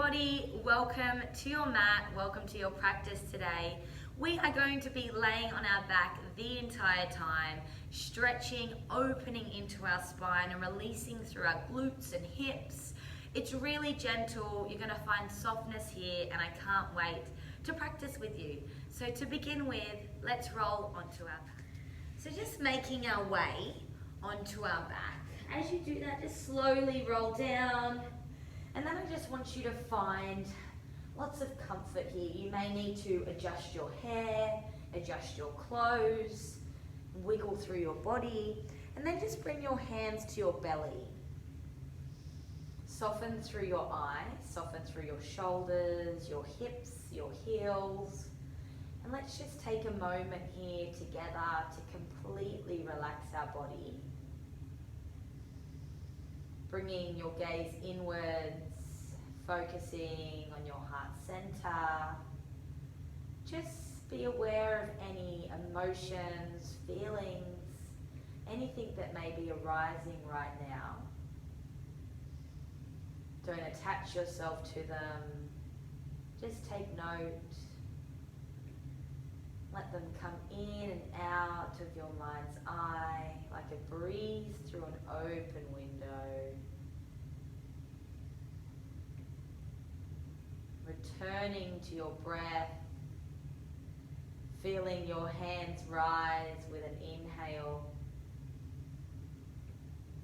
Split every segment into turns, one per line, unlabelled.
everybody, welcome to your mat, welcome to your practice today. We are going to be laying on our back the entire time, stretching, opening into our spine and releasing through our glutes and hips. It's really gentle, you're going to find softness here, and I can't wait to practice with you. So to begin with, let's roll onto our back. So just making our way onto our back. As you do that, just slowly roll down. And then I just want you to find lots of comfort here. You may need to adjust your hair, adjust your clothes, wiggle through your body, and then just bring your hands to your belly. Soften through your eyes, soften through your shoulders, your hips, your heels. And let's just take a moment here together to completely relax our body. Bringing your gaze inwards, focusing on your heart center. Just be aware of any emotions, feelings, anything that may be arising right now. Don't attach yourself to them. Just take note. Let them come in and out of your mind's eye like a breeze through an open window. Returning to your breath, feeling your hands rise with an inhale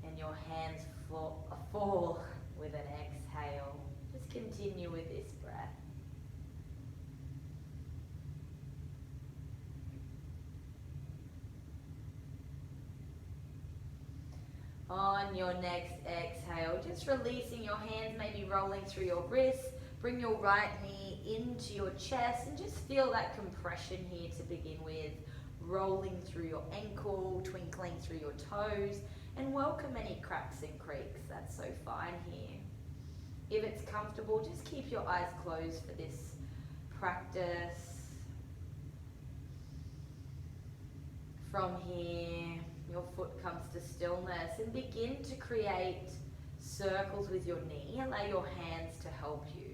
and your hands fall with an exhale. Just continue with this breath. On your next exhale, just releasing your hands, maybe rolling through your wrists. Bring your right knee into your chest and just feel that compression here to begin with. Rolling through your ankle, twinkling through your toes, and welcome any cracks and creaks. That's so fine here. If it's comfortable, just keep your eyes closed for this practice. From here, your foot comes to stillness and begin to create circles with your knee. Allow your hands to help you.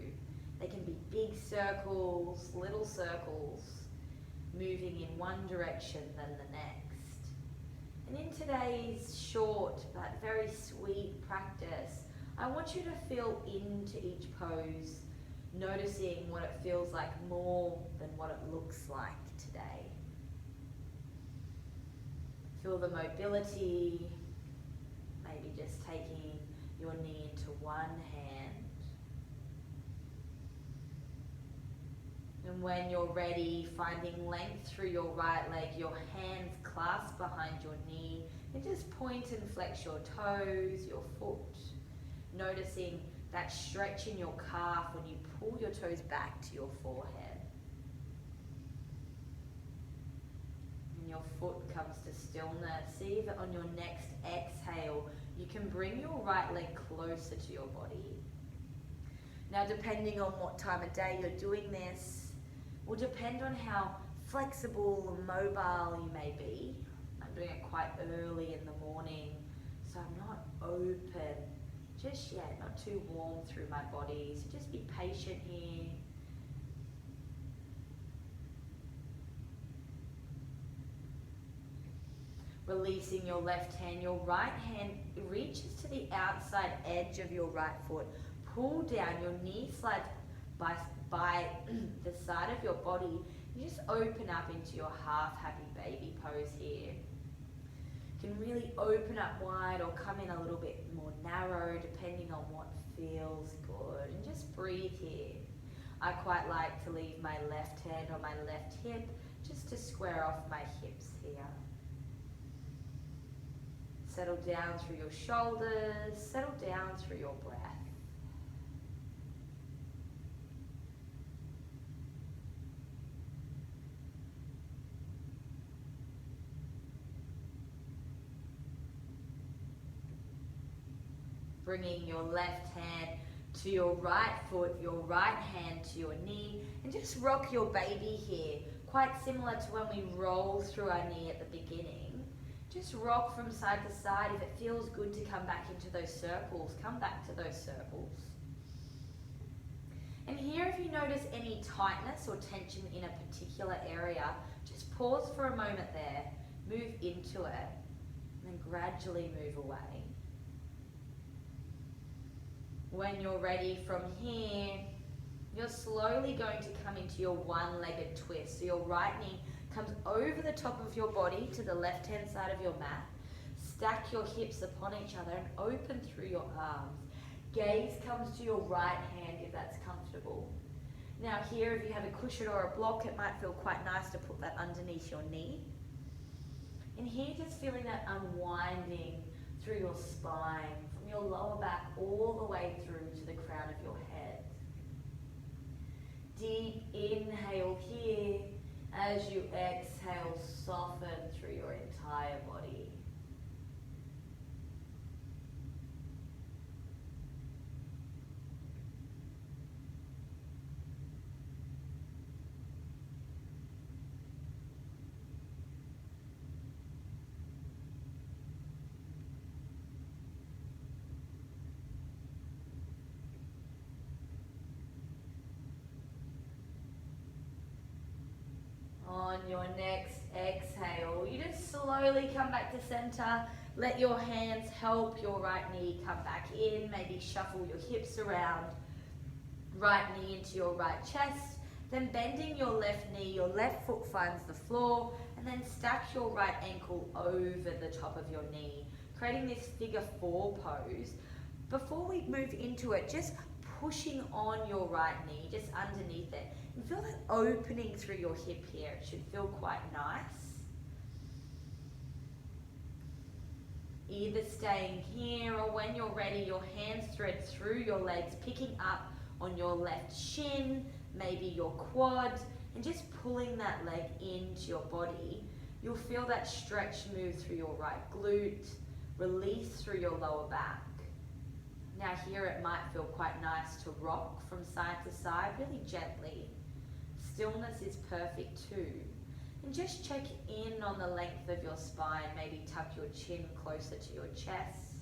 They can be big circles, little circles, moving in one direction than the next. And in today's short but very sweet practice, I want you to feel into each pose, noticing what it feels like more than what it looks like today. Feel the mobility, maybe just taking your knee into one hand. And when you're ready, finding length through your right leg, your hands clasp behind your knee, and just point and flex your toes, your foot. Noticing that stretch in your calf when you pull your toes back to your forehead. And your foot comes to stillness. See that on your next exhale, you can bring your right leg closer to your body. Now, depending on what time of day you're doing this, will depend on how flexible and mobile you may be. I'm doing it quite early in the morning, so I'm not open just yet, not too warm through my body. So just be patient here. Releasing your left hand, your right hand reaches to the outside edge of your right foot. Pull down, your knee slides by the side of your body. You just open up into your half happy baby pose here. You can really open up wide or come in a little bit more narrow depending on what feels good. And just breathe here. I quite like to leave my left hand on my left hip just to square off my hips here. Settle down through your shoulders, settle down through your breath. Bringing your left hand to your right foot, your right hand to your knee, and just rock your baby here, quite similar to when we roll through our knee at the beginning. Just rock from side to side. If it feels good to come back into those circles, come back to those circles. notice any tightness or tension in a particular area, just pause for a moment there, move into it, and then gradually move away. When you're ready from here, you're slowly going to come into your one-legged twist. So your right knee comes over the top of your body to the left-hand side of your mat. Stack your hips upon each other and open through your arms. Gaze comes to your right hand if that's comfortable. Now here, if you have a cushion or a block, it might feel quite nice to put that underneath your knee. And here, just feeling that unwinding through your spine, from your lower back all the way through to the crown of your head. Deep inhale here. As you exhale, soften through your entire body. On your next exhale, you just slowly come back to center. Let your hands help your right knee come back in. Maybe shuffle your hips around. Right knee into your right chest. Then bending your left knee, your left foot finds the floor. And then stack your right ankle over the top of your knee, creating this figure 4 pose. Before we move into it, just pushing on your right knee, just underneath it. And feel that opening through your hip here. It should feel quite nice. Either staying here or when you're ready, your hands thread through your legs, picking up on your left shin, maybe your quad, and just pulling that leg into your body. You'll feel that stretch move through your right glute, release through your lower back. Now here it might feel quite nice to rock from side to side, really gently. Stillness is perfect too. And just check in on the length of your spine, maybe tuck your chin closer to your chest.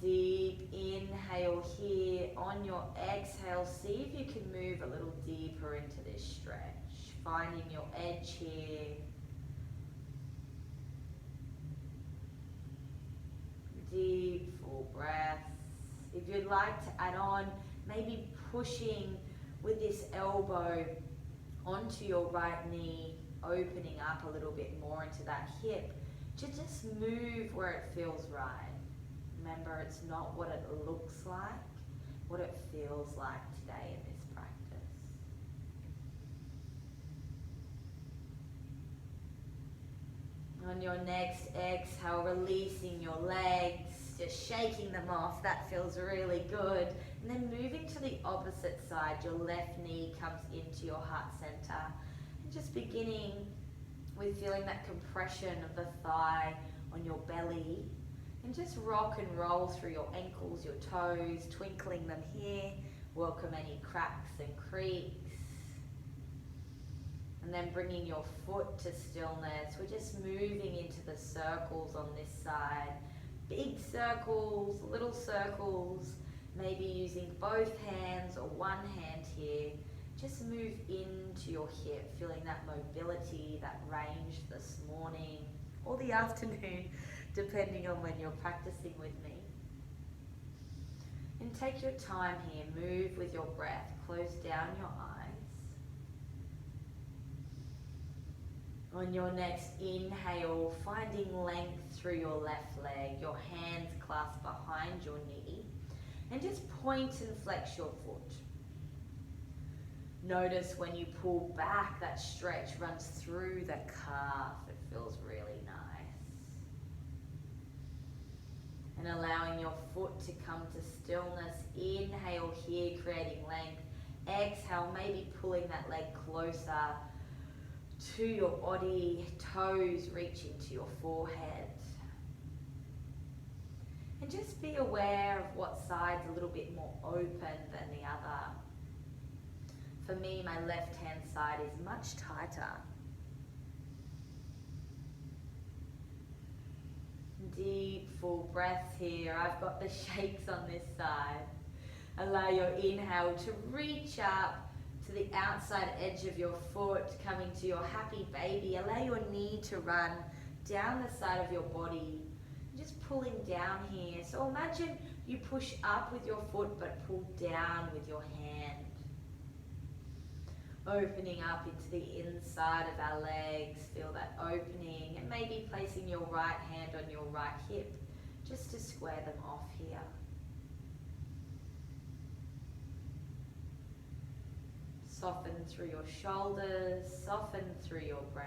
Deep inhale here. On your exhale, see if you can move a little deeper into this stretch, finding your edge here. Deep, full breaths. If you'd like to add on, maybe pushing with this elbow onto your right knee, opening up a little bit more into that hip, to just move where it feels right. Remember, it's not what it looks like, what it feels like today in this practice. On your next exhale, releasing your legs, just shaking them off. That feels really good. And then moving to the opposite side, your left knee comes into your heart center. And just beginning with feeling that compression of the thigh on your belly. And just rock and roll through your ankles, your toes, twinkling them here. Welcome any cracks and creaks. And then bringing your foot to stillness. We're just moving into the circles on this side. Big circles, little circles. Maybe using both hands or one hand here. Just move into your hip, feeling that mobility, that range this morning or the afternoon, depending on when you're practicing with me. And take your time here. Move with your breath. Close down your eyes. On your next inhale, finding length through your left leg, your hands clasped behind your knee, and just point and flex your foot. Notice when you pull back, that stretch runs through the calf. It feels really nice. And allowing your foot to come to stillness. Inhale here, creating length. Exhale, maybe pulling that leg closer to your body, toes reaching to your forehead. And just be aware of what side's a little bit more open than the other. For me, my left-hand side is much tighter. Deep, full breaths here. I've got the shakes on this side. Allow your inhale to reach up to the outside edge of your foot, coming to your happy baby. Allow your knee to run down the side of your body, just pulling down here. So imagine you push up with your foot but pull down with your hand. Opening up into the inside of our legs, feel that opening, and maybe placing your right hand on your right hip just to square them off here. Soften through your shoulders, soften through your breath.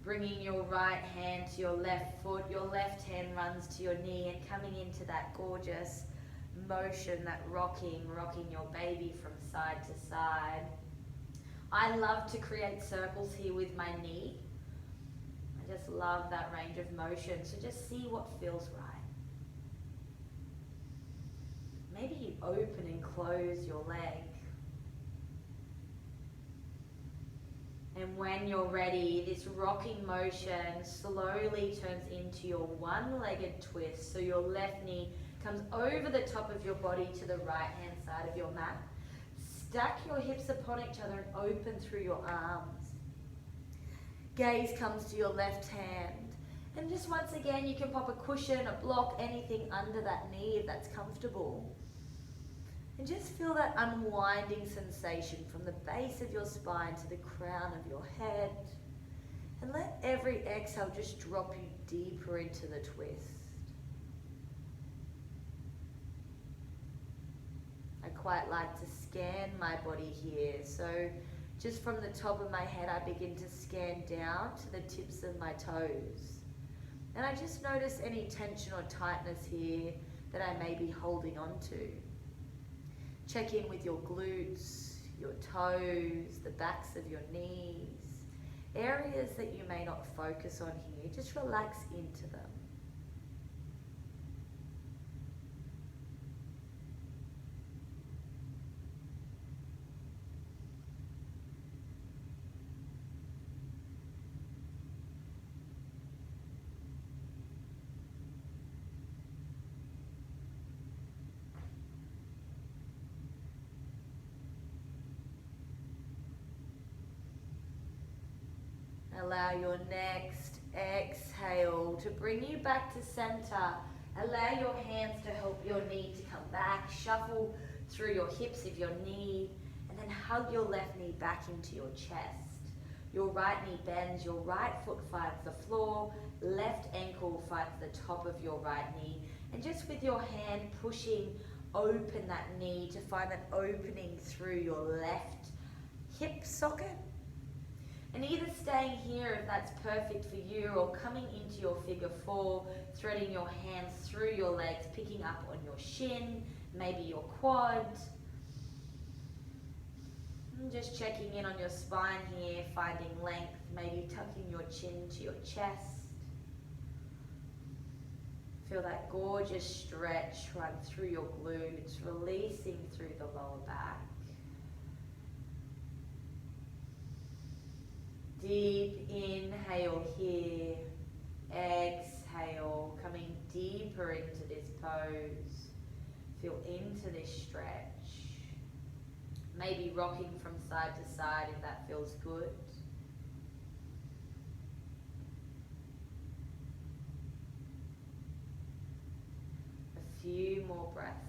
Bringing your right hand to your left foot, your left hand runs to your knee and coming into that gorgeous motion, that rocking your baby from side to side. I love to create circles here with my knee. I just love that range of motion, so just see what feels right. Maybe you open and close your leg. And when you're ready, this rocking motion slowly turns into your one-legged twist. So your left knee comes over the top of your body to the right-hand side of your mat. Stack your hips upon each other and open through your arms. Gaze comes to your left hand. And just once again, you can pop a cushion, a block, anything under that knee if that's comfortable. And just feel that unwinding sensation from the base of your spine to the crown of your head. And let every exhale just drop you deeper into the twist. I quite like to scan my body here. So just from the top of my head, I begin to scan down to the tips of my toes. And I just notice any tension or tightness here that I may be holding on to. Check in with your glutes, your toes, the backs of your knees, areas that you may not focus on here. Just relax into them. Allow your next exhale to bring you back to center. Allow your hands to help your knee to come back. Shuffle through your hips if you need, and then hug your left knee back into your chest. Your right knee bends, your right foot finds the floor, left ankle finds the top of your right knee, and just with your hand pushing open that knee to find that opening through your left hip socket. And either staying here if that's perfect for you, or coming into your figure four, threading your hands through your legs, picking up on your shin, maybe your quad. And just checking in on your spine here, finding length, maybe tucking your chin to your chest. Feel that gorgeous stretch run through your glutes, releasing through the lower back. Deep inhale here, exhale, coming deeper into this pose. Feel into this stretch. Maybe rocking from side to side if that feels good. A few more breaths.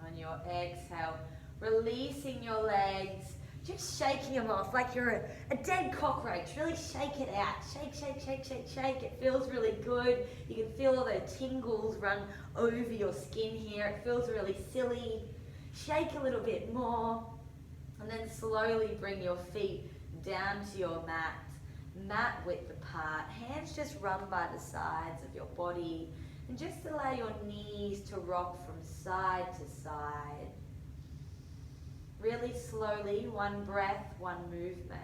On your exhale, releasing your legs, just shaking them off like you're a dead cockroach. Really shake it out. Shake, shake, shake, shake, shake. It feels really good. You can feel all the tingles run over your skin here. It feels really silly. Shake a little bit more. And then slowly bring your feet down to your mat width apart. Hands just run by the sides of your body. And just allow your knees to rock from side to side. really slowly, one breath, one movement.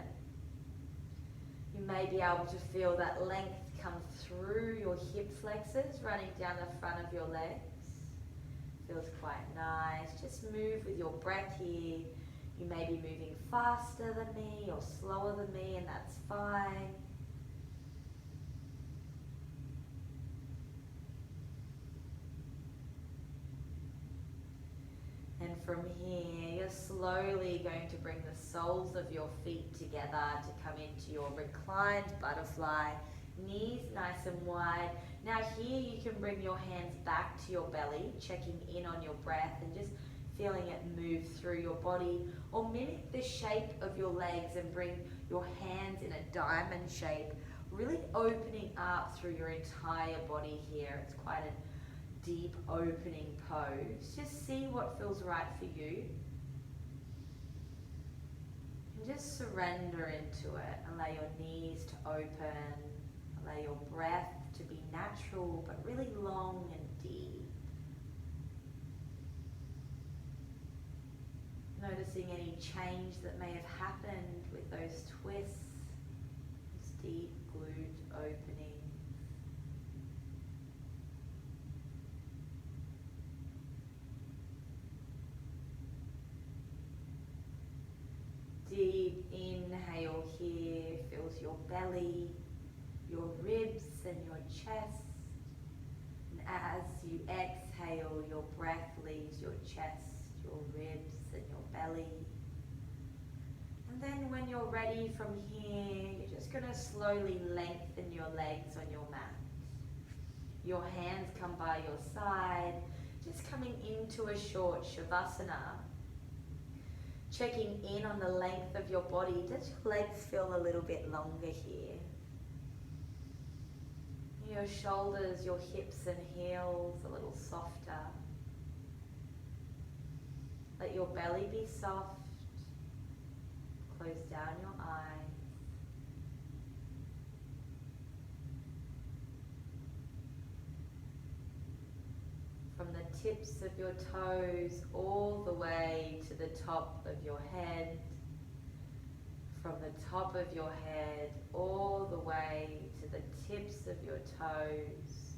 You may be able to feel that length come through your hip flexors, running down the front of your legs. Feels quite nice. Just move with your breath here. You may be moving faster than me or slower than me, and that's fine. And from here, you're slowly going to bring the soles of your feet together to come into your reclined butterfly. Knees nice and wide. Now here you can bring your hands back to your belly, checking in on your breath and just feeling it move through your body, or mimic the shape of your legs and bring your hands in a diamond shape, really opening up through your entire body here. It's quite a deep opening pose. Just see what feels right for you. And just surrender into it. Allow your knees to open. Allow your breath to be natural but really long and deep. Noticing any change that may have happened with those twists, those deep glute openings. Deep inhale here fills your belly, your ribs and your chest. And as you exhale, your breath leaves your chest, your ribs and your belly. And then when you're ready from here, you're just going to slowly lengthen your legs on your mat. Your hands come by your side, just coming into a short Shavasana. Checking in on the length of your body. Does your legs feel a little bit longer here? Your shoulders, your hips and heels a little softer. Let your belly be soft. Close down your eyes. From the tips of your toes all the way to the top of your head. From the top of your head all the way to the tips of your toes.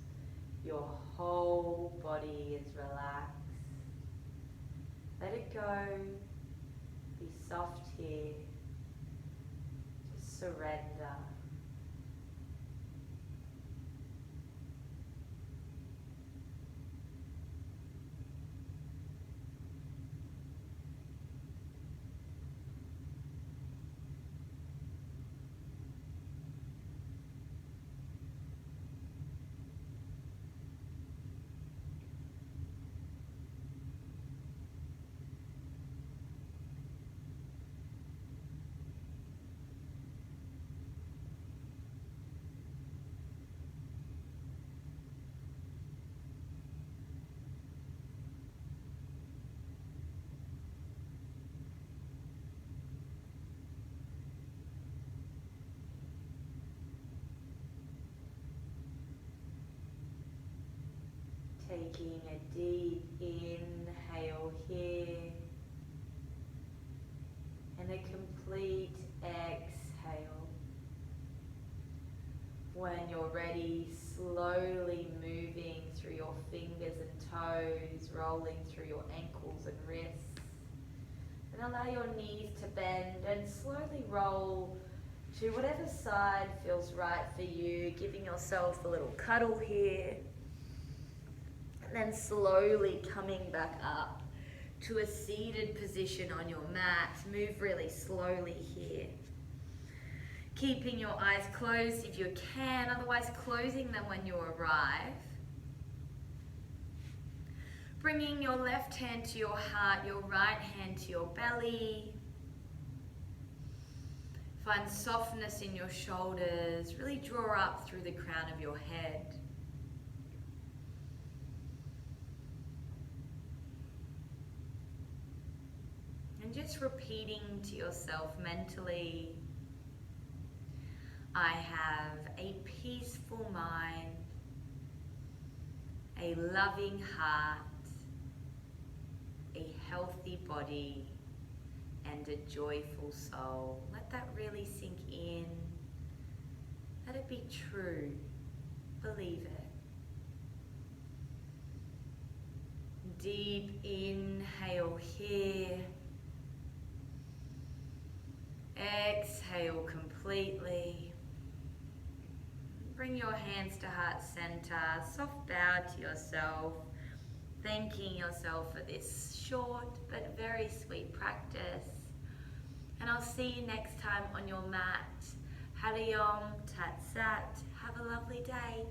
Your whole body is relaxed. Let it go. Be soft here. Just surrender. Taking a deep inhale here and a complete exhale. When you're ready, slowly moving through your fingers and toes, rolling through your ankles and wrists. And allow your knees to bend and slowly roll to whatever side feels right for you, giving yourself a little cuddle here. And then slowly coming back up to a seated position on your mat. Move really slowly here. Keeping your eyes closed if you can, otherwise closing them when you arrive. Bringing your left hand to your heart, your right hand to your belly. Find softness in your shoulders. Really draw up through the crown of your head. And just repeating to yourself mentally, I have a peaceful mind, a loving heart, a healthy body, and a joyful soul. Let that really sink in. Let it be true. Believe it. Deep inhale here. Exhale completely. Bring your hands to heart center. Soft bow to yourself. Thanking yourself for this short but very sweet practice. And I'll see you next time on your mat. Hari Om Tat Sat. Have a lovely day.